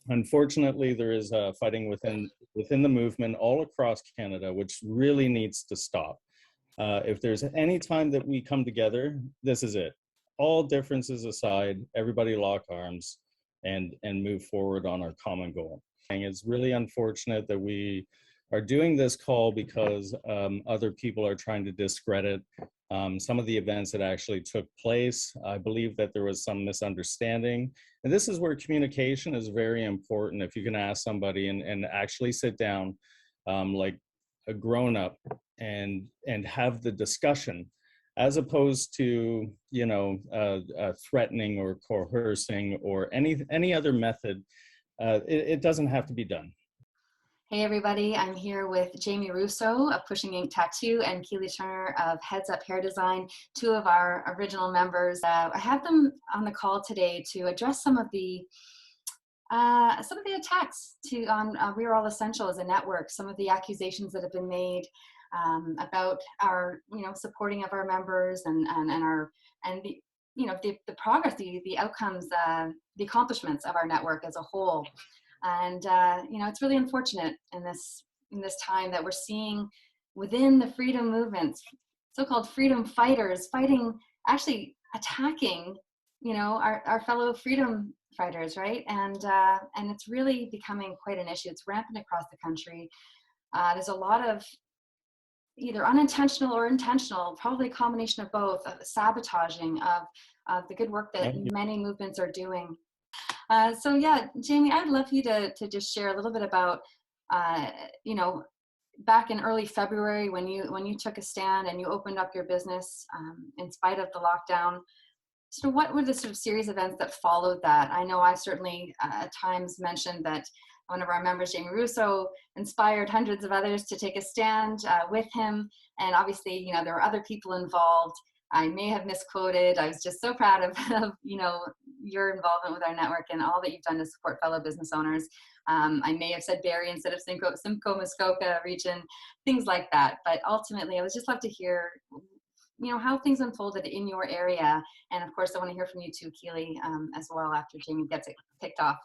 Unfortunately, there is fighting within the movement all across Canada, which really needs to stop. If there's any time that we come together, this is it. All differences aside, everybody lock arms and move forward on our common goal. And it's really unfortunate that we are doing this call because other people are trying to discredit some of the events that actually took place. I believe that there was some misunderstanding. And this is where communication is very important. If you can ask somebody and actually sit down like a grown-up and have the discussion, as opposed to, you know, threatening or coercing or any other method. It doesn't have to be done. Hey everybody, I'm here with Jamie Russo of Pushing Ink Tattoo and Keely Turner of Heads Up Hair Design, two of our original members. I have them on the call today to address some of the attacks on WeAreAllEssential as a network, some of the accusations that have been made about our, supporting of our members and the progress, the outcomes, the accomplishments of our network as a whole. And it's really unfortunate in this time that we're seeing within the freedom movements, so-called freedom fighters fighting, actually attacking, our fellow freedom fighters, right? And it's really becoming quite an issue. It's rampant across the country. There's a lot of either unintentional or intentional, probably a combination of both, of sabotaging of the good work that many movements are doing. So yeah, Jamie, I'd love you to just share a little bit about, back in early February when you took a stand and you opened up your business in spite of the lockdown. So what were the sort of series of events that followed that? I know I certainly at times mentioned that one of our members, Jamie Russo, inspired hundreds of others to take a stand with him. And obviously, there were other people involved. I may have misquoted. I was just so proud of your involvement with our network and all that you've done to support fellow business owners. I may have said Barrie instead of Simcoe Muskoka region, things like that. But ultimately, I would just love to hear, how things unfolded in your area. And of course, I want to hear from you too, Keely, as well, after Jamie gets it kicked off.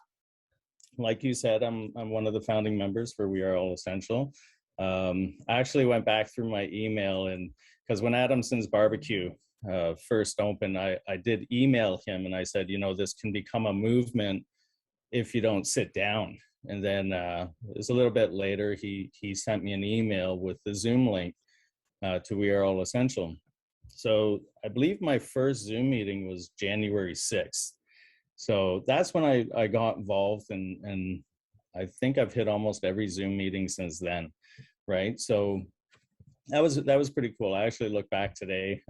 Like you said, I'm one of the founding members for WeAreAllEssential. I actually went back through my email, and because when Adamson's Barbecue first opened, I did email him and I said, this can become a movement if you don't sit down. And then it was a little bit later, he sent me an email with the Zoom link to WeAreAllEssential. So I believe my first Zoom meeting was January 6th. So that's when I got involved, and I think I've hit almost every Zoom meeting since then, right? So that was pretty cool. I actually look back today,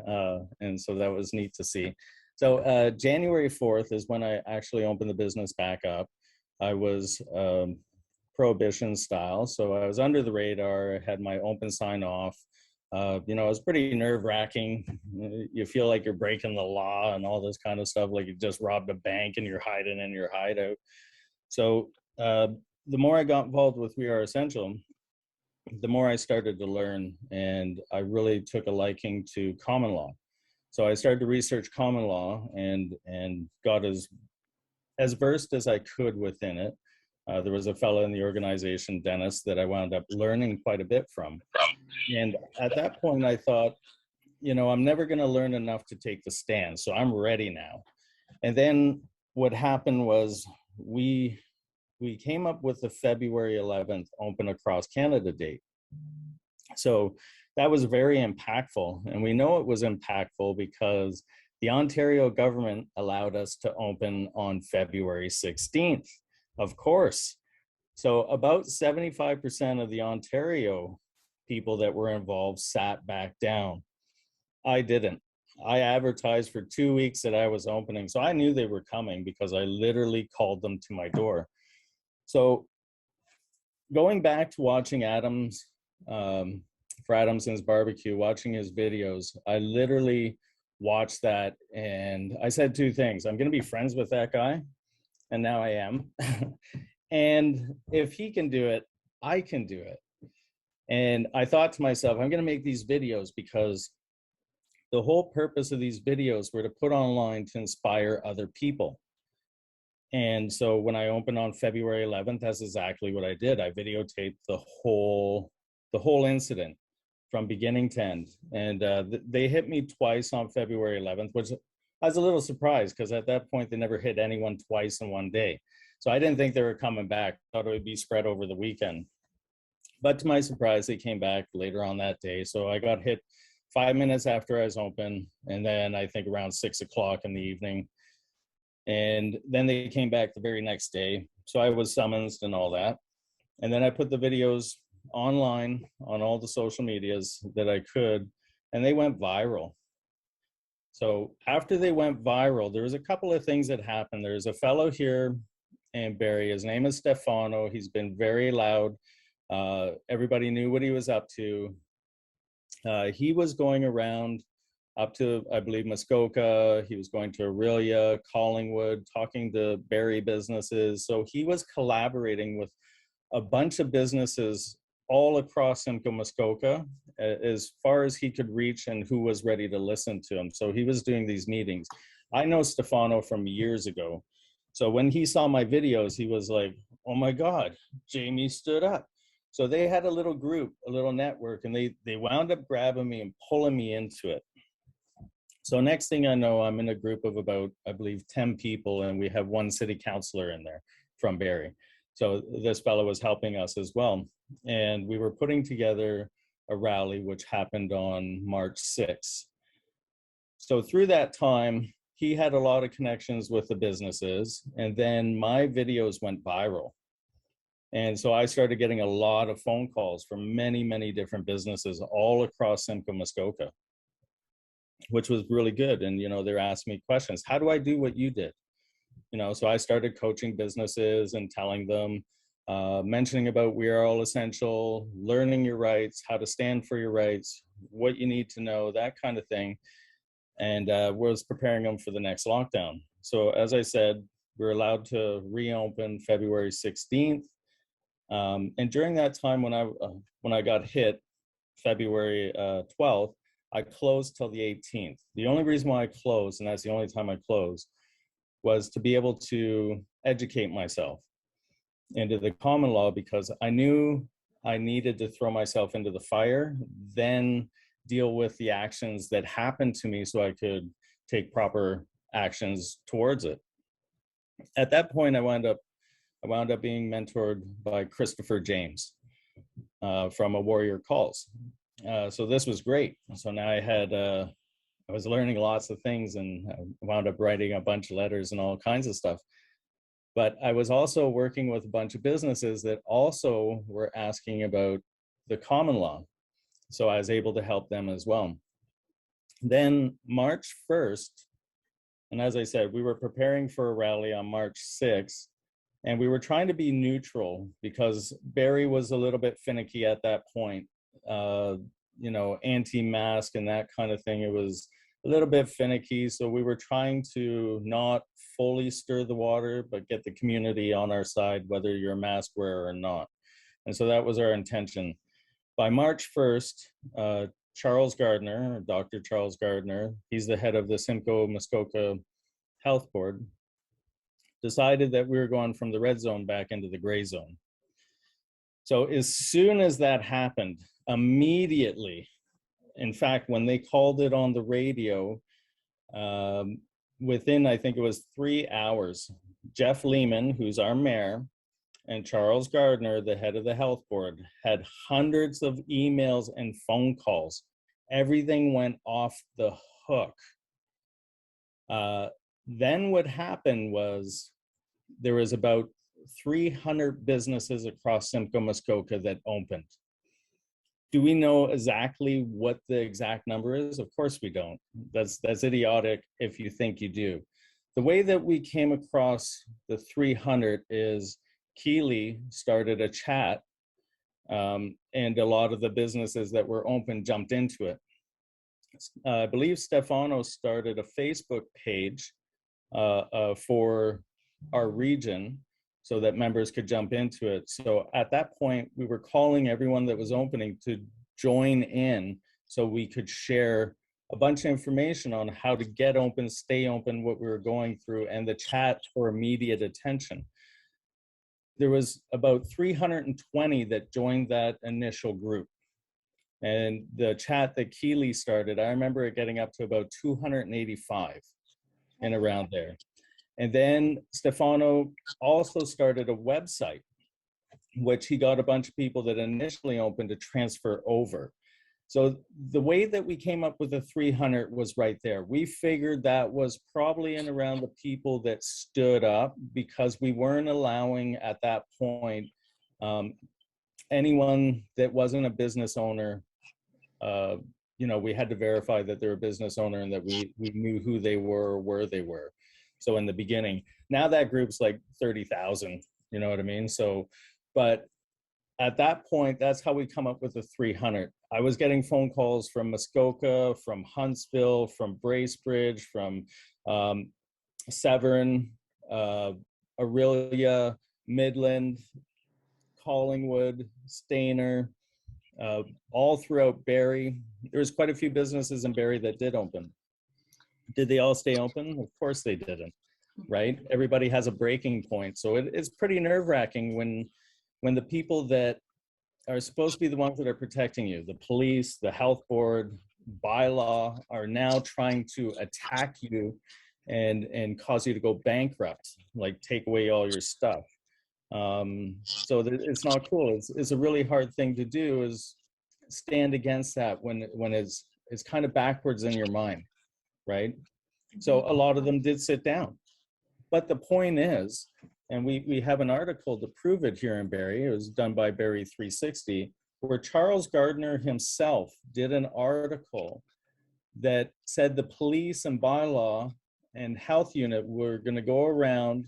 and so that was neat to see. So January 4th is when I actually opened the business back up. I was prohibition style, so I was under the radar, had my open sign off. It was pretty nerve-wracking. You feel like you're breaking the law and all this kind of stuff, like you just robbed a bank and you're hiding in your hideout. So the more I got involved with WeAreAllEssential, the more I started to learn, and I really took a liking to common law. So I started to research common law and got as versed as I could within it. There was a fellow in the organization, Dennis, that I wound up learning quite a bit from. And at that point, I thought, I'm never going to learn enough to take the stand, so I'm ready now. And then what happened was we came up with the February 11th Open Across Canada date. So that was very impactful. And we know it was impactful because the Ontario government allowed us to open on February 16th, of course. So about 75% of the Ontario people that were involved sat back down. I didn't. I advertised for 2 weeks that I was opening. So I knew they were coming because I literally called them to my door. So going back to watching Adams, for Adamson's Barbecue, watching his videos, I literally watched that and I said two things. I'm going to be friends with that guy. And now I am. And if he can do it, I can do it. And I thought to myself, I'm going to make these videos because the whole purpose of these videos were to put online to inspire other people. And so when I opened on February 11th, that's exactly what I did. I videotaped the whole incident from beginning to end. And they hit me twice on February 11th, which I was a little surprised because at that point they never hit anyone twice in one day. So I didn't think they were coming back. I thought it would be spread over the weekend. But to my surprise, they came back later on that day. So I got hit 5 minutes after I was open, and then I think around 6 o'clock in the evening. And then they came back the very next day. So I was summoned and all that. And then I put the videos online on all the social medias that I could, and they went viral. So after they went viral, there was a couple of things that happened. There's a fellow here in Barrie. His name is Stefano. He's been very loud. Everybody knew what he was up to. He was going around up to, I believe, Muskoka. He was going to Aurelia, Collingwood, talking to Barrie businesses. So he was collaborating with a bunch of businesses all across Simcoe Muskoka as far as he could reach and who was ready to listen to him. So he was doing these meetings. I know Stefano from years ago. So when he saw my videos, he was like, oh my God, Jamie stood up. So they had a little group, a little network, and they wound up grabbing me and pulling me into it. So next thing I know, I'm in a group of about, I believe, 10 people, and we have one city councilor in there from Barrie. So this fellow was helping us as well. And we were putting together a rally, which happened on March 6th. So through that time, he had a lot of connections with the businesses, and then my videos went viral. And so I started getting a lot of phone calls from many, many different businesses all across Simcoe Muskoka, which was really good. And, they're asking me questions. How do I do what you did? So I started coaching businesses and telling them, mentioning about We Are All Essential, learning your rights, how to stand for your rights, what you need to know, that kind of thing. And was preparing them for the next lockdown. So as I said, we were allowed to reopen February 16th. And during that time when I got hit, February 12th, I closed till the 18th. The only reason why I closed, and that's the only time I closed, was to be able to educate myself into the common law, because I knew I needed to throw myself into the fire, then deal with the actions that happened to me so I could take proper actions towards it. At that point, I wound up being mentored by Christopher James from A Warrior Calls. So this was great. So now I was learning lots of things, and I wound up writing a bunch of letters and all kinds of stuff. But I was also working with a bunch of businesses that also were asking about the common law. So I was able to help them as well. Then March 1st, and as I said, we were preparing for a rally on March 6th, and we were trying to be neutral because Barrie was a little bit finicky at that point. Anti-mask and that kind of thing. It was a little bit finicky. So we were trying to not fully stir the water, but get the community on our side, whether you're a mask wearer or not. And so that was our intention. By March 1st, Charles Gardner, Dr. Charles Gardner, he's the head of the Simcoe Muskoka Health Board, decided that we were going from the red zone back into the gray zone. So as soon as that happened, immediately, in fact, when they called it on the radio, within, I think it was 3 hours, Jeff Lehman, who's our mayor, and Charles Gardner, the head of the health board, had hundreds of emails and phone calls. Everything went off the hook. Then what happened was there was about 300 businesses across Simcoe Muskoka that opened. Do we know exactly what the exact number is? Of course we don't. That's idiotic if you think you do. The way that we came across the 300 is Keeley started a chat, and a lot of the businesses that were open jumped into it. I believe Stefano started a Facebook page for our region so that members could jump into it. So at that point, we were calling everyone that was opening to join in so we could share a bunch of information on how to get open, stay open, what we were going through, and the chat for immediate attention. There was about 320 that joined that initial group. And the chat that Keeley started, I remember it getting up to about 285 and around there. And then Stefano also started a website, which he got a bunch of people that initially opened to transfer over. So the way that we came up with the 300 was right there. We figured that was probably in around the people that stood up, because we weren't allowing at that point anyone that wasn't a business owner. We had to verify that they're a business owner and that we knew who they were or where they were. So in the beginning, now that group's like 30,000, you know what I mean? So, but at that point, that's how we come up with the 300. I was getting phone calls from Muskoka, from Huntsville, from Bracebridge, from Severn, Aurelia, Midland, Collingwood, Stayner, all throughout Barrie. There was quite a few businesses in Barrie that did open. Did they all stay open? Of course they didn't, right? Everybody has a breaking point. So it's pretty nerve-wracking when the people that are supposed to be the ones that are protecting you, the police, the health board, bylaw, are now trying to attack you and cause you to go bankrupt, like take away all your stuff. So it's not cool. It's a really hard thing to do, is stand against that when it's kind of backwards in your mind, right? So a lot of them did sit down. But the point is, and we have an article to prove it here in Barrie, it was done by Barrie 360, where Charles Gardner himself did an article that said the police and bylaw and health unit were going to go around.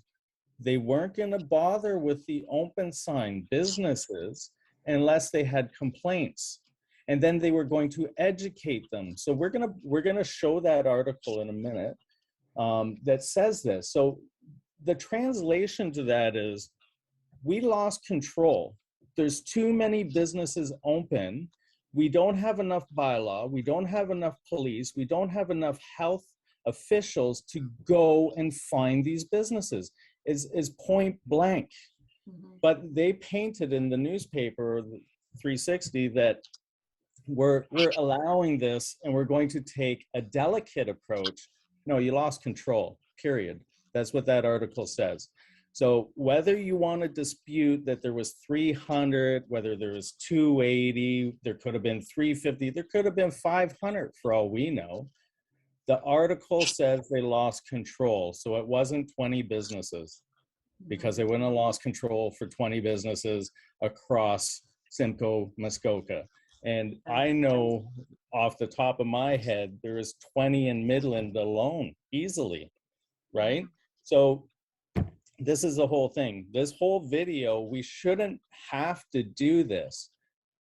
They weren't going to bother with the open sign businesses unless they had complaints. And then they were going to educate them. So we're gonna show that article in a minute that says this. So the translation to that is, we lost control. There's too many businesses open. We don't have enough bylaw. We don't have enough police. We don't have enough health officials to go and find these businesses. Is point blank. But they painted in the newspaper 360 that we're allowing this and we're going to take a delicate approach. No, you lost control, period. That's what that article says. So whether you want to dispute that there was 300, whether there was 280, there could have been 350, there could have been 500 for all we know. The article says they lost control. So it wasn't 20 businesses, because they wouldn't have lost control for 20 businesses across Simcoe, Muskoka. And I know off the top of my head, there is 20 in Midland alone, easily, right? So this is the whole thing. This whole video, we shouldn't have to do this.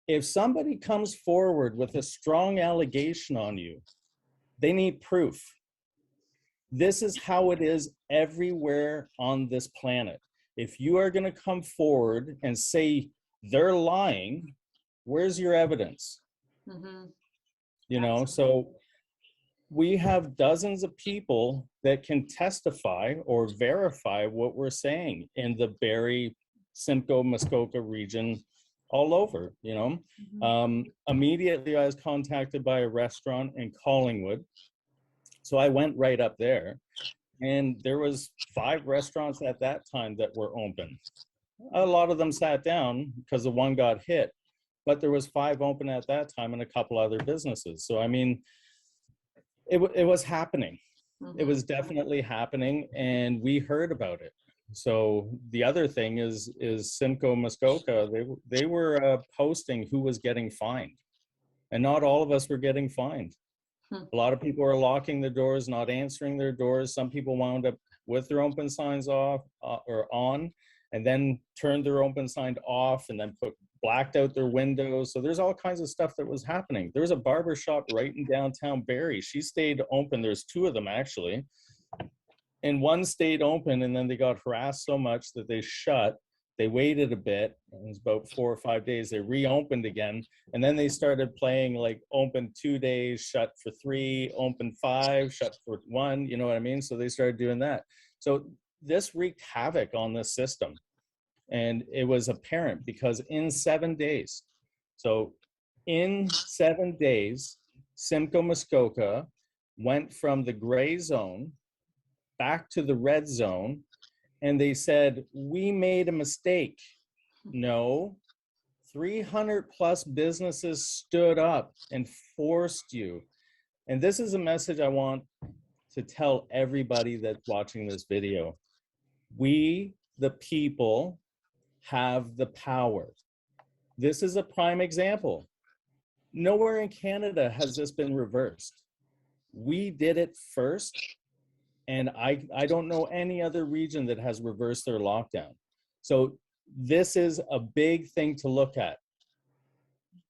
If somebody comes forward with a strong allegation on you, they need proof. This is how it is everywhere on this planet. If you are going to come forward and say they're lying, where's your evidence? You know, so we have dozens of people that can testify or verify what we're saying in the Barrie, Simcoe, Muskoka region, all over, you know. Immediately I was contacted by a restaurant in Collingwood. So I went right up there, and there was 5 restaurants at that time that were open. A lot of them sat down because the one got hit, but there was 5 open at that time and a couple other businesses. So, I mean, it was happening. It was definitely happening, and we heard about it. So the other thing is Simcoe, Muskoka, they were posting who was getting fined, and not all of us were getting fined. A lot of people are locking the doors, not answering their doors. Some people wound up with their open signs off or on, and then turned their open sign off, and then blacked out their windows. So there's all kinds of stuff that was happening. There was a barber shop right in downtown Barrie. She stayed open. There's 2 of them actually. And one stayed open, and then they got harassed so much that they shut. They waited a bit. It was about 4 or 5 days. They reopened again. And then they started playing like open 2 days, shut for 3, open 5, shut for 1. You know what I mean? So they started doing that. So this wreaked havoc on the system. And it was apparent because in 7 days, so in 7 days, Simcoe Muskoka went from the gray zone back to the red zone, and they said, we made a mistake. No, 300 plus businesses stood up and forced you. And this is a message I want to tell everybody that's watching this video. We, the people, have the power. This is a prime example. Nowhere in Canada has this been reversed. We did it first, and I don't know any other region that has reversed their lockdown. So this is a big thing to look at.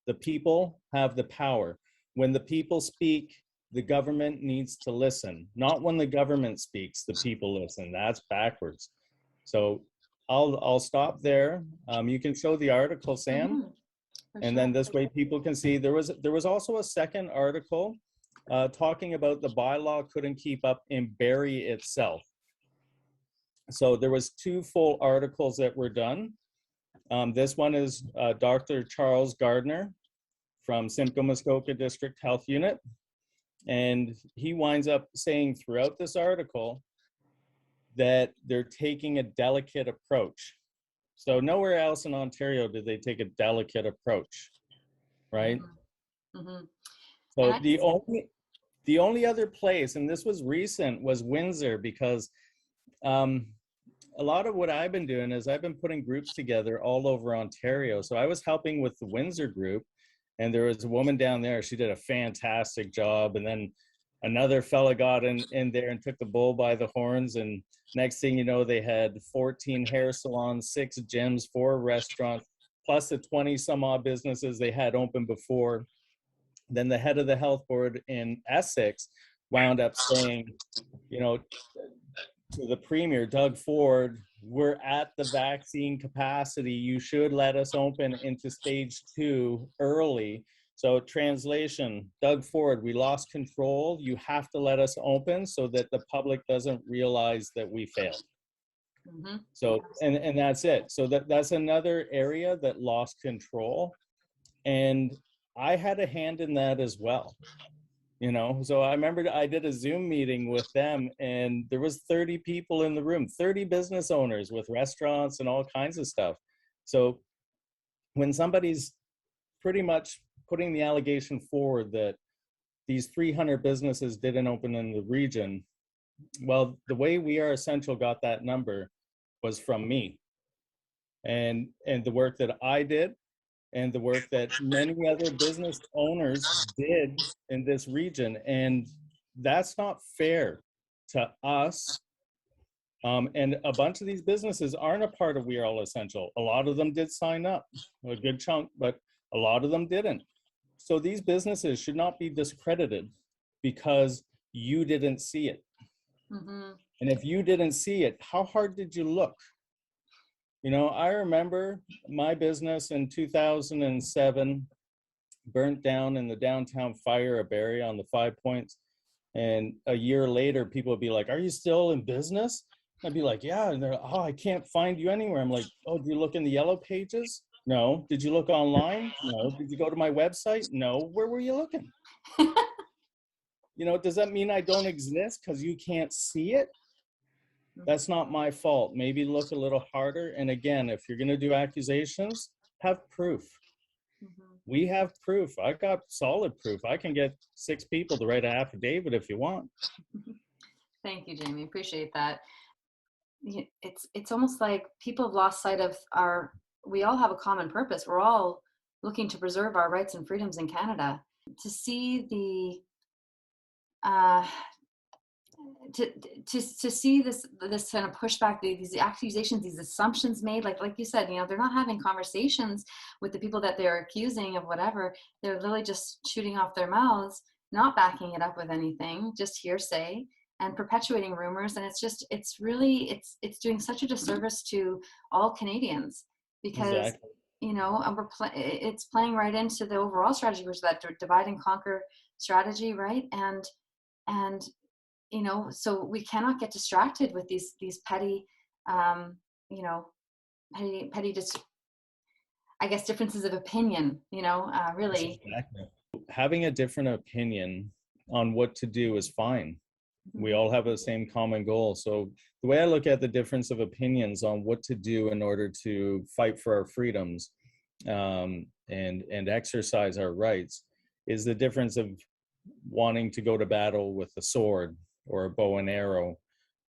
The people have the power. When the people speak, the government needs to listen. Not when the government speaks, the people listen. That's backwards. So I'll stop there. You can show the article, Sam. And then this way people can see. There was also a second article talking about the bylaw couldn't keep up in Barrie itself. So there was 2 full articles that were done. This one is Dr. Charles Gardner from Simcoe Muskoka District Health Unit. And he winds up saying throughout this article that they're taking a delicate approach. So nowhere else in Ontario did they take a delicate approach, right? Mm-hmm. So the only other place, and this was recent, was Windsor, because a lot of what I've been doing is I've been putting groups together all over Ontario. So I was helping with the Windsor group, and there was a woman down there. She did a fantastic job. And then another fella got in there and took the bull by the horns. And next thing you know, they had 14 hair salons, 6 gyms, 4 restaurants, plus the 20 some odd businesses they had open before. Then the head of the health board in Essex wound up saying, you know, to the premier, Doug Ford, we're at the vaccine capacity. You should let us open into stage 2 early. So translation, Doug Ford, we lost control. You have to let us open so that the public doesn't realize that we failed. Mm-hmm. So, and that's it. So that's another area that lost control. And I had a hand in that as well. You know, so I remember I did a Zoom meeting with them, and there was 30 people in the room, 30 business owners with restaurants and all kinds of stuff. So when somebody's pretty much putting the allegation forward that these 300 businesses didn't open in the region, well, the way WeAreAllEssential got that number was from me and the work that I did, and the work that many other business owners did in this region. And that's not fair to us. And a bunch of these businesses aren't a part of WeAreAllEssential. A lot of them did sign up, a good chunk, but a lot of them didn't. So these businesses should not be discredited because you didn't see it. Mm-hmm. And if you didn't see it, how hard did you look? You know, I remember my business in 2007 burnt down in the downtown fire of Barrie on the 5 Points. And a year later, people would be like, are you still in business? I'd be like, yeah. And they're like, oh, I can't find you anywhere. I'm like, oh, do you look in the yellow pages? No. Did you look online? No. Did you go to my website? No. Where were you looking? You know, does that mean I don't exist because you can't see it? That's not my fault. Maybe look a little harder. And again, if you're going to do accusations, have proof. Mm-hmm. We have proof. I got solid proof. I can get 6 people to write an affidavit if you want. Thank you, Jamie. Appreciate that. It's almost like people have lost sight of we all have a common purpose. We're all looking to preserve our rights and freedoms in Canada. To see to see this kind of pushback, these accusations, these assumptions made, like you said, you know, they're not having conversations with the people that they're accusing of whatever. They're literally just shooting off their mouths, not backing it up with anything, just hearsay. and perpetuating rumors. And it's doing such a disservice to all Canadians, because, Exactly. and it's playing right into the overall strategy, which is that divide and conquer strategy, right? And so we cannot get distracted with these petty, um, you know, petty just, I guess, differences of opinion, Yes, really. exactly. Having a different opinion on what to do is fine. We Mhm. all have the same common goal. So the way I look at the difference of opinions on what to do in order to fight for our freedoms, and exercise our rights, is the difference of wanting to go to battle with a sword or a bow and arrow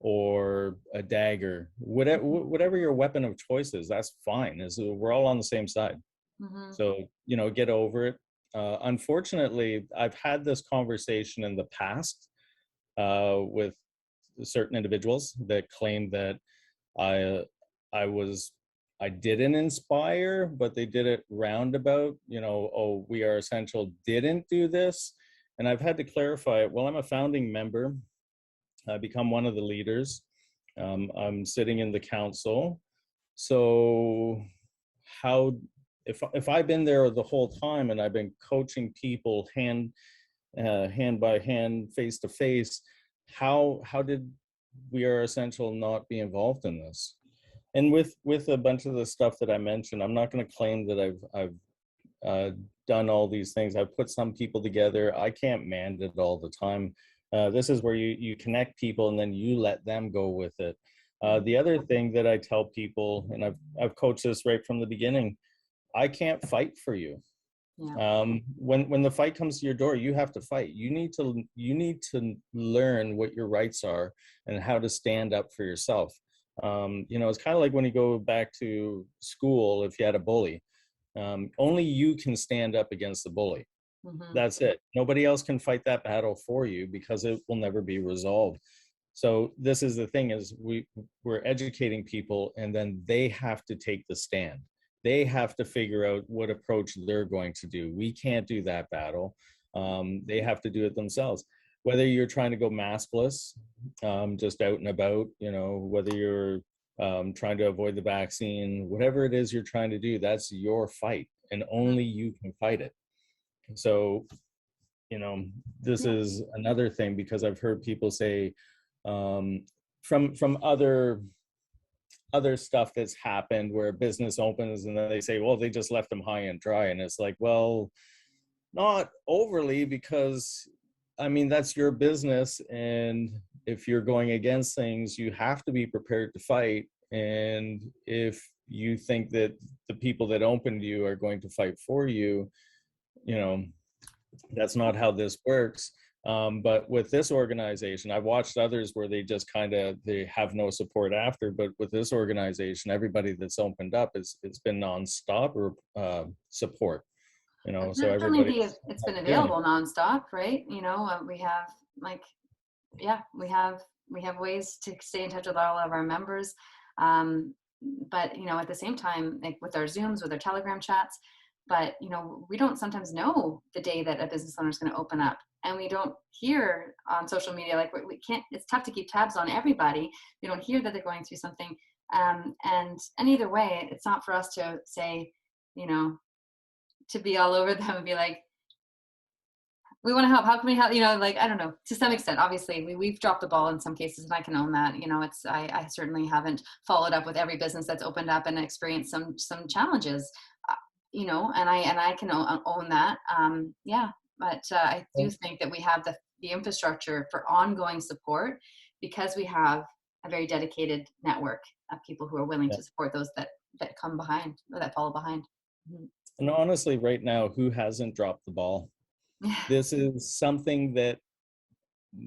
or a dagger, whatever your weapon of choice is. That's fine. We're all on the same side. Mhm. So, get over it. Unfortunately, I've had this conversation in the past with certain individuals that claim that I I was I didn't inspire, but they did it roundabout. Oh, We Are Essential didn't do this, and I've had to clarify it. Well, I'm a founding member. I become one of the leaders. I'm sitting in the council. So how if I've been there the whole time and I've been coaching people hand by hand, face to face, how did We Are Essential not be involved in this? And with a bunch of the stuff that I mentioned, I'm not going to claim that I've uh, done all these things. I've put some people together. I can't manage it all the time. This is where you connect people and then you let them go with it. The Mhm. other thing that I tell people, and I've coached this right from the beginning, I can't fight for you. Yeah. When the fight comes to your door, you have to fight. You need to learn what your rights are and how to stand up for yourself. It's kind of like when you go back to school. If you had a bully, only you can stand up against the bully. Mhm. That's it. Nobody else can fight that battle for you because it will never be resolved. So this is the thing: is we're educating people, and then they have to take the stand. They have to figure out what approach they're going to do. We can't do that battle. They have to do it themselves. Whether you're trying to go maskless, just out and about, whether you're trying to avoid the vaccine, whatever it is you're trying to do, that's your fight, and Mhm. only you can fight it. So, you know, this Yeah. is another thing, because I've heard people say, um, from other stuff that's happened where a business opens and then they say, well, they just left them high and dry. And it's like, well, not overly, because I mean, that's your business. And if you're going against things, you have to be prepared to fight. And if you think that the people that opened you are going to fight for you, you know, that's not how this works. But with this organization, I've watched others where they just they have no support after. But with this organization, everybody that's opened up it's been nonstop or support. So Certainly everybody's it's been feeling. available nonstop, right? We have, like, yeah, we have ways to stay in touch with all of our members. Um, but at the same time, like with our Zooms, with our Telegram chats, but we don't sometimes know the day that a business owner is going to open up, and we don't hear on social media, like we can't. It's tough to keep tabs on everybody. We don't hear that they're going through something, and either way, it's not for us to say, you know, to be all over them and be like, we want to help. How can we help? Like, I don't know, to some extent, obviously we've dropped the ball in some cases, and I can own that. I certainly haven't followed up with every business that's opened up and experienced some challenges, and I can own that. Yeah. But I do think that we have the infrastructure for ongoing support, because we have a very dedicated network of people who are willing Yeah. to support those that come behind, or that follow behind. Mhm. And honestly, right now, who hasn't dropped the ball? This is something that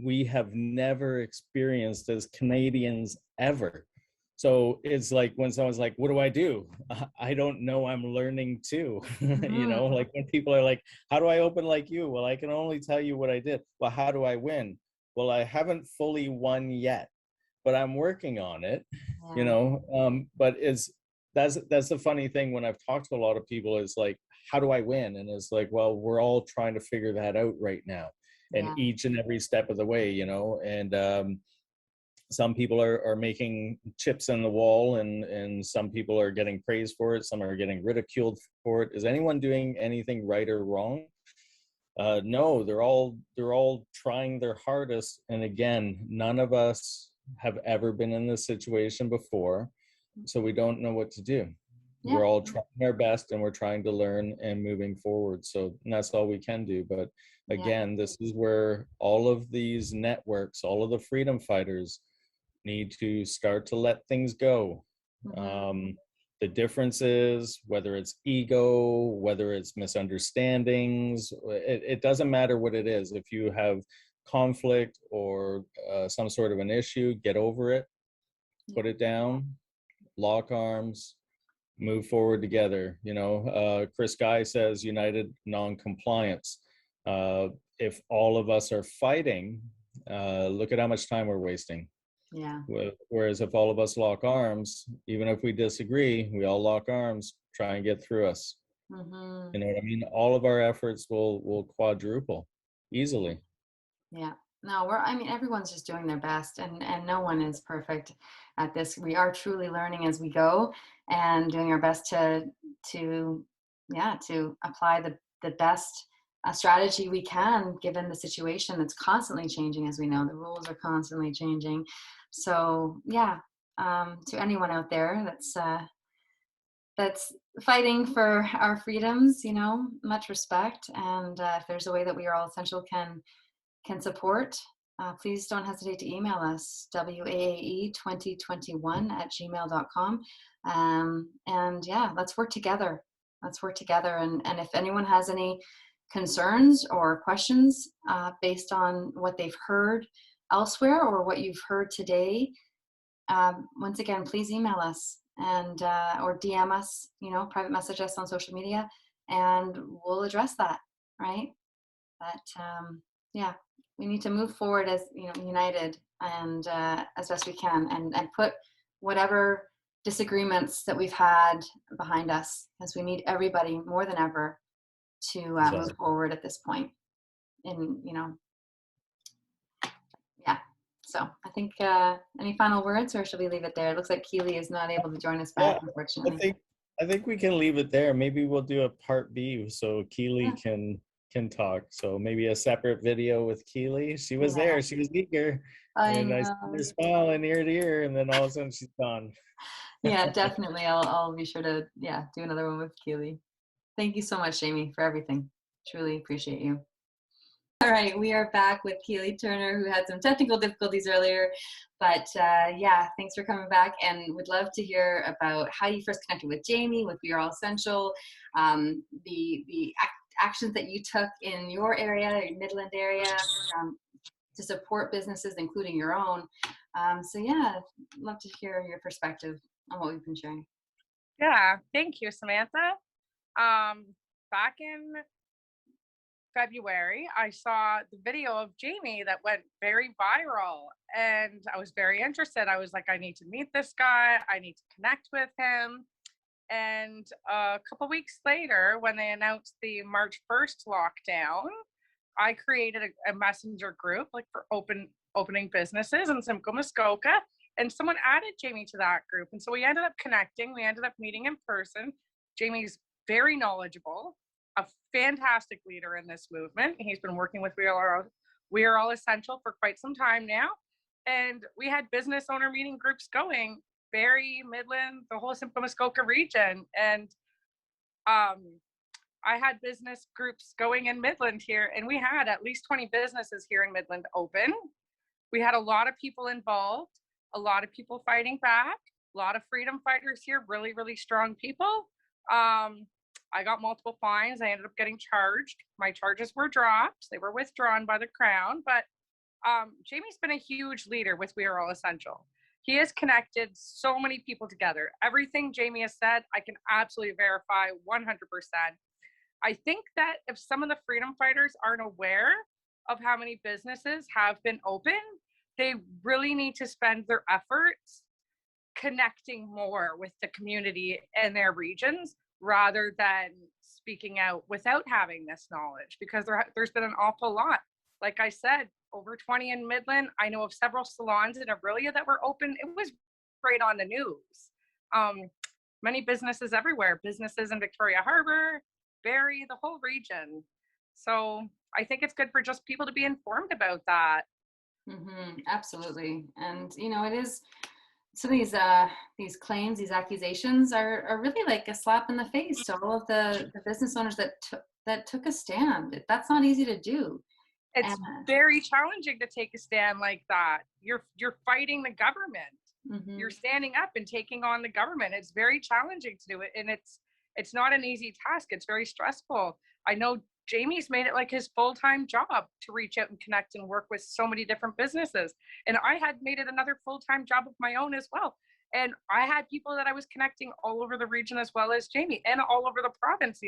we have never experienced as Canadians ever. So it's like when someone's like, what do I do? I don't know. I'm learning too. Mhm. Like when people are like, how do I open like you? Well, I can only tell you what I did. Well, how do I win? Well, I haven't fully won yet, but I'm working on it, Yeah. but that's the funny thing when I've talked to a lot of people is like, how do I win? And it's like, well, we're all trying to figure that out right now. and Yeah. each and every step of the way, and some people are making chips in the wall, and some people are getting praised for it, some are getting ridiculed for it. Is anyone doing anything right or wrong? No, they're all trying their hardest. And again, none of us have ever been in this situation before, so we don't know what to do. Yeah. We're all trying our best, and we're trying to learn and moving forward. So that's all we can do. But Yeah. again, this is where all of these networks, all of the freedom fighters need to start to let things go. Mm-hmm. The difference is whether it's ego, whether it's misunderstandings, it doesn't matter what it is. If you have conflict or some sort of an issue, get over it, Yeah. put it down, lock arms, move forward together. Chris Guy says united non-compliance. If all of us are fighting, look at how much time we're wasting. Yeah. Whereas if all of us lock arms, even if we disagree, we all lock arms, try and get through us. Mm-hmm. You know what I mean? All of our efforts will quadruple easily. Yeah. No, I mean, everyone's just doing their best, and no one is perfect at this. We are truly learning as we go and doing our best to apply the best strategy we can, given the situation that's constantly changing. As we know, the rules are constantly changing. So yeah, to anyone out there that's fighting for our freedoms, much respect. And if there's a way that We Are All Essential can support, please don't hesitate to email us, WAAE2021@gmail.com. And yeah, let's work together. Let's work together. And if anyone has any concerns or questions based on what they've heard elsewhere or what you've heard today, once again, please email us and or DM us, private message us on social media, and we'll address that, right? But yeah, we need to move forward as united and as best we can, and put whatever disagreements that we've had behind us, as we need everybody more than ever to move forward at this point. And yeah. So I think any final words, or should we leave it there? It looks like Keely is not able to join us back, Yeah, I unfortunately. think I think we can leave it there. Maybe we'll do a part B so Keely Yeah. can talk. So maybe a separate video with Keely. She was Yeah, there. She was eager, I and I see know. her smiling ear to ear, and then all of a sudden she's gone. Yeah, definitely. I'll be sure to do another one with Keely. Thank you so much, Jamie, for everything. Truly appreciate you. All right, we are back with Keely Turner, who had some technical difficulties earlier. But yeah, thanks for coming back, and would love to hear about how you first connected with Jamie, with We Are All Essential, the actions that you took in your area, your Midland area, to support businesses, including your own. So yeah, I'd love to hear your perspective on what we've been sharing. Yeah, thank you, Samantha. Back in February, I saw the video of Jamie that went very viral, and I was very interested. I was like, I need to meet this guy. I need to connect with him. And a couple weeks later, when they announced the March 1st lockdown, I created a messenger group like for opening businesses in Simcoe, Muskoka, and someone added Jamie to that group. And so we ended up connecting. We ended up meeting in person. Jamie's very knowledgeable, a fantastic leader in this movement. He's been working with We Are All Essential for quite some time now. And we had business owner meeting groups going, Barrie, Midland, the whole Simcoe, Muskoka region. And I had business groups going in Midland here, and we had at least 20 businesses here in Midland open. We had a lot of people involved, a lot of people fighting back, a lot of freedom fighters here, really, really strong people. I got multiple fines. I ended up getting charged. My charges were dropped. They were withdrawn by the Crown. But Jamie's been a huge leader with We Are All Essential. He has connected so many people together. Everything Jamie has said, I can absolutely verify 100%. I think that if some of the freedom fighters aren't aware of how many businesses have been open, they really need to spend their efforts connecting more with the community and their regions rather than speaking out without having this knowledge, because there's been an awful lot Like I said, over 20 in Midland. I know of several salons in Aurelia that were open. It was right on the news. Um, Many businesses everywhere, businesses in Victoria Harbor, Barrie, the whole region. So I think it's good for just people to be informed about that. Absolutely. And, you know, it is, so these claims, these accusations are really like a slap in the face to all of the business owners that took a stand. That's not easy to do. It's And very challenging to take a stand like that. You're fighting the government. You're standing up and taking on the government. It's very challenging to do it, and it's not an easy task. It's very stressful. I know Jamie's made it like his full-time job to reach out and connect and work with so many different businesses. And I had made it another full-time job of my own as well. And I had people that I was connecting all over the region as well as Jamie, and all over the province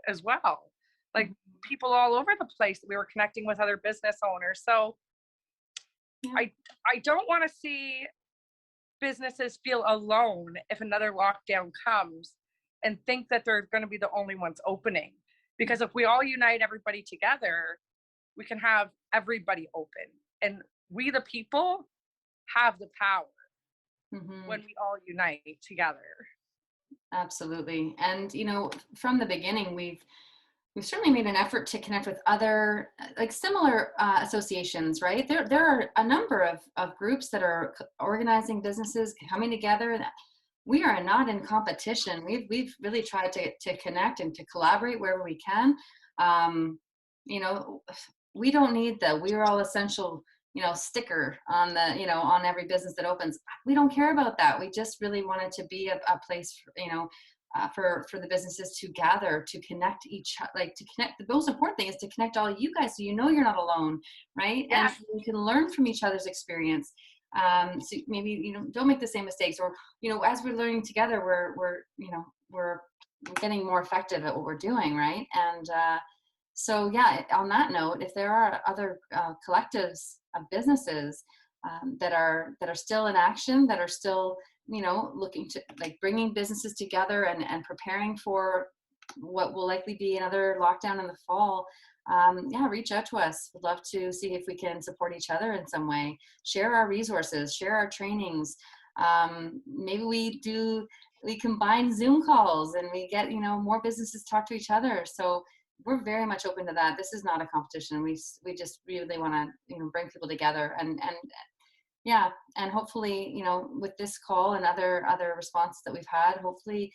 as well. Like people all over the place that we were connecting with other business owners. So I don't want to see businesses feel alone if another lockdown comes and think that they're going to be the only ones opening. Because if we all unite everybody together, we can have everybody open. And we, the people, have the power when we all unite together. Absolutely. And, you know, from the beginning, we've certainly made an effort to connect with other like similar associations, right? There are a number of groups that are organizing businesses coming together. We are not in competition. We've really tried to connect and to collaborate wherever we can. You know, we don't need the "We are all essential," you know, sticker on the, you know, on every business that opens. We don't care about that. We just really wanted to be a place, you know, for the businesses to gather, to connect to connect. The most important thing is to connect all you guys, so you know you're not alone, right? Yeah. And you can learn from each other's experience. So maybe, you know, don't make the same mistakes, or, you know, as we're learning together, we're getting more effective at what we're doing, right? And so yeah, on that note, if there are other collectives of businesses that are still in action, that are still, you know, looking to like bringing businesses together and preparing for what will likely be another lockdown in the fall, reach out to us. We'd love to see if we can support each other in some way, share our resources, share our trainings. Maybe we combine Zoom calls and we get, you know, more businesses talk to each other. So we're very much open to that. This is not a competition. We just really want to, you know, bring people together and yeah, and hopefully, you know, with this call and other responses that we've had, hopefully,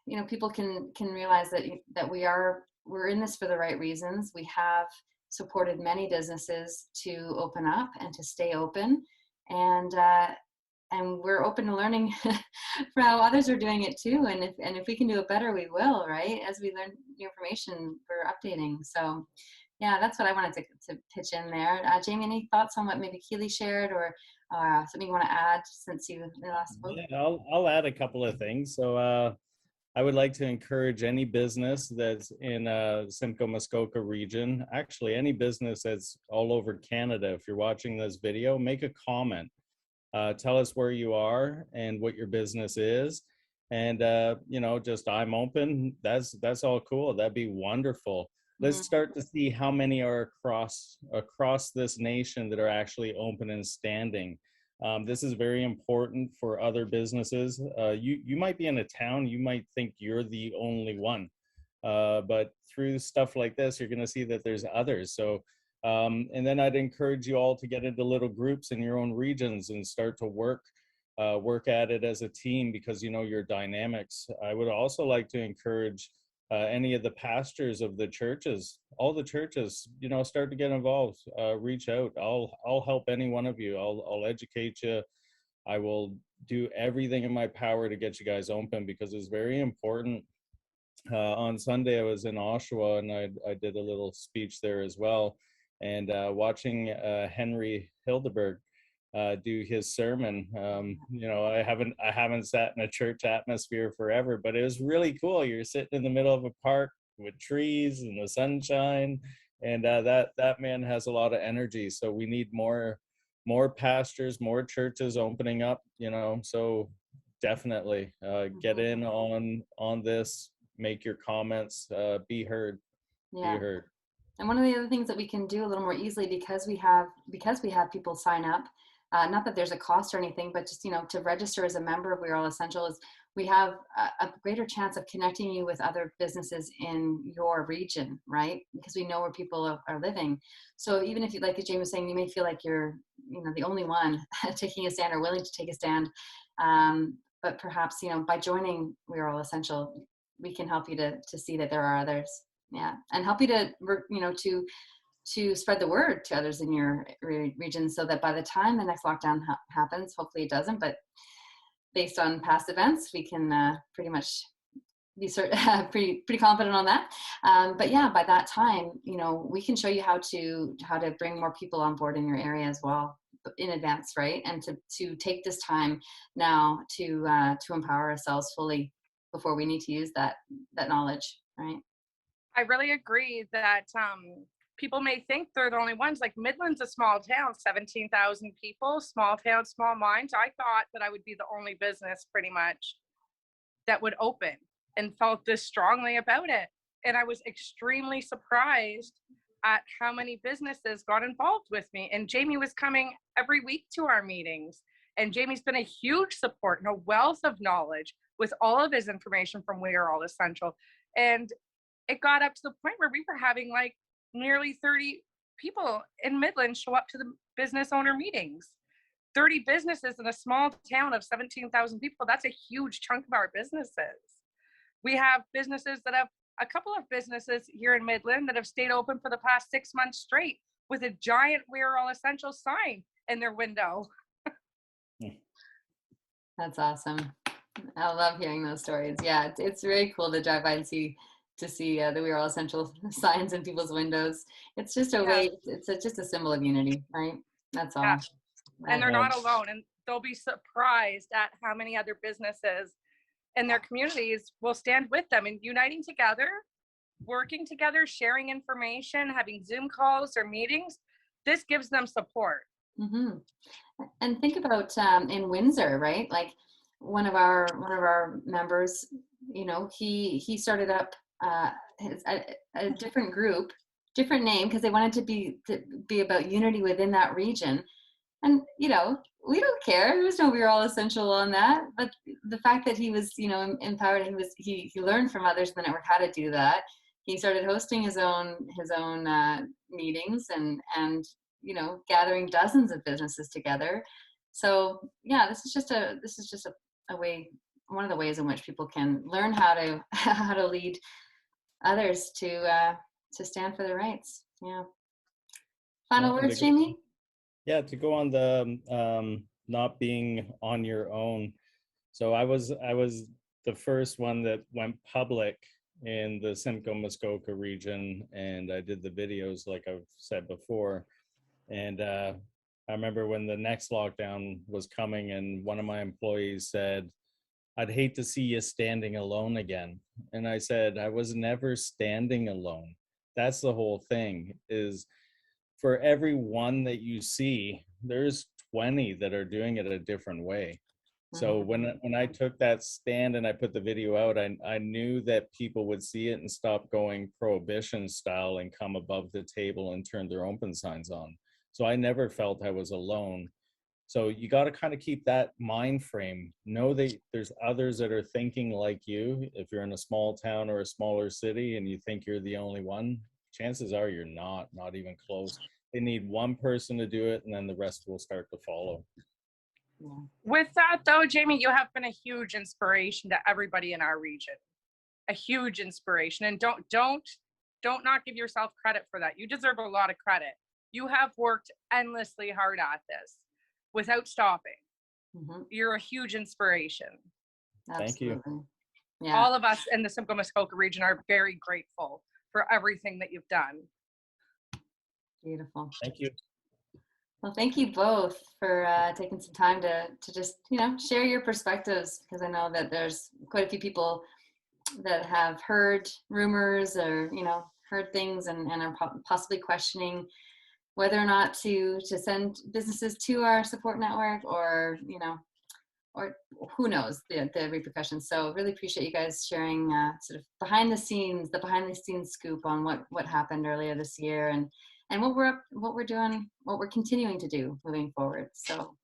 you know, people can realize that we're in this for the right reasons. We have supported many businesses to open up and to stay open, and we're open to learning for how others are doing it too. And if we can do it better, we will, right? As we learn new information, we're updating. So yeah, that's what I wanted to pitch in there. Jamie, any thoughts on what maybe Keely shared, or something you want to add since you last spoke? Yeah, I'll add a couple of things. So I would like to encourage any business that's in Simcoe Muskoka region, actually any business that's all over Canada. If you're watching this video, make a comment. Tell us where you are and what your business is. And, you know, just I'm open. That's all cool. That'd be wonderful. Let's start to see how many are across this nation that are actually open and standing. This is very important for other businesses. You might be in a town, you might think you're the only one, but through stuff like this, you're going to see that there's others. So, and then I'd encourage you all to get into little groups in your own regions and start to work at it as a team, because you know your dynamics. I would also like to encourage any of the pastors of the churches, all the churches, you know, start to get involved, reach out. I'll help any one of you. I'll educate you. I will do everything in my power to get you guys open, because it's very important. On Sunday, I was in Oshawa and I did a little speech there as well. And watching Henry Hildeberg do his sermon, you know, I haven't sat in a church atmosphere forever, but it was really cool. You're sitting in the middle of a park with trees and the sunshine, and that man has a lot of energy. So we need more pastors, more churches opening up, you know. So definitely get in on this, make your comments, be heard. Yeah. Be heard. And one of the other things that we can do a little more easily, because we have people sign up, not that there's a cost or anything, but just, to register as a member of We Are All Essential, is we have a greater chance of connecting you with other businesses in your region, right? Because we know where people are living. So even if you, like Jamie was saying, you may feel like you're, the only one taking a stand or willing to take a stand. But perhaps, by joining We Are All Essential, we can help you to see that there are others. Yeah. And help you to spread the word to others in your region, so that by the time the next lockdown happens, hopefully it doesn't, but based on past events, we can pretty much be pretty confident on that. But yeah, by that time, we can show you how to bring more people on board in your area as well in advance, right? And to take this time now to empower ourselves fully before we need to use that knowledge, right? I really agree that people may think they're the only ones. Like Midland's a small town, 17,000 people, small town, small minds. I thought that I would be the only business pretty much that would open and felt this strongly about it. And I was extremely surprised at how many businesses got involved with me. And Jamie was coming every week to our meetings. And Jamie's been a huge support and a wealth of knowledge with all of his information from We Are All Essential. And it got up to the point where we were having like nearly 30 people in Midland show up to the business owner meetings. 30 businesses in a small town of 17,000 people. That's a huge chunk of our businesses. We have a couple of businesses here in Midland that have stayed open for the past 6 months straight with a giant We Are All Essential sign in their window. That's awesome. I love hearing those stories. Yeah, it's very cool to drive by and see the We Are All Essential signs in people's windows. It's just a way, it's just a symbol of unity, right? That's all. Yeah. And they're not alone, and they'll be surprised at how many other businesses in their communities will stand with them and uniting together, working together, sharing information, having Zoom calls or meetings. This gives them support. Mm-hmm. And think about in Windsor, right? Like one of our members, he started up a different group, different name, because they wanted to be about unity within that region. And we don't care. There's no We Are All Essential on that. But the fact that he was empowered, he learned from others in the network how to do that. He started hosting his own meetings and gathering dozens of businesses together. So yeah, this is just a way, one of the ways in which people can learn how to lead others to stand for their rights. Yeah. Final words, Jamie? Yeah, to go on the not being on your own. So I was the first one that went public in the Simcoe-Muskoka region, and I did the videos like I've said before. And I remember when the next lockdown was coming, and one of my employees said, "I'd hate to see you standing alone again." And I said, I was never standing alone. That's the whole thing, is for every one that you see, there's 20 that are doing it a different way. So when I took that stand and I put the video out, I knew that people would see it and stop going prohibition style and come above the table and turn their open signs on. So I never felt I was alone. So you got to kind of keep that mind frame. Know that there's others that are thinking like you. If you're in a small town or a smaller city and you think you're the only one, chances are you're not even close. They need one person to do it, and then the rest will start to follow. Yeah. With that though, Jamie, you have been a huge inspiration to everybody in our region. A huge inspiration. And don't not give yourself credit for that. You deserve a lot of credit. You have worked endlessly hard at this without stopping. Mm-hmm. You're a huge inspiration. Thank you. Yeah. All of us in the Simcoe-Muskoka region are very grateful for everything that you've done. Beautiful. Thank you. Well, thank you both for taking some time to just, share your perspectives, because I know that there's quite a few people that have heard rumors or, heard things and are possibly questioning whether or not to send businesses to our support network, or, or who knows the repercussions. So really appreciate you guys sharing sort of the behind the scenes scoop on what happened earlier this year, and what we're doing, what we're continuing to do moving forward. So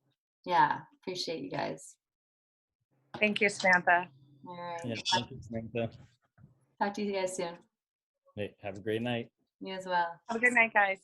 yeah, appreciate you guys. Thank you, Samantha. All right. Yeah, thank you, Samantha. Talk to you guys soon. Hey, have a great night. You as well. Have a good night, guys.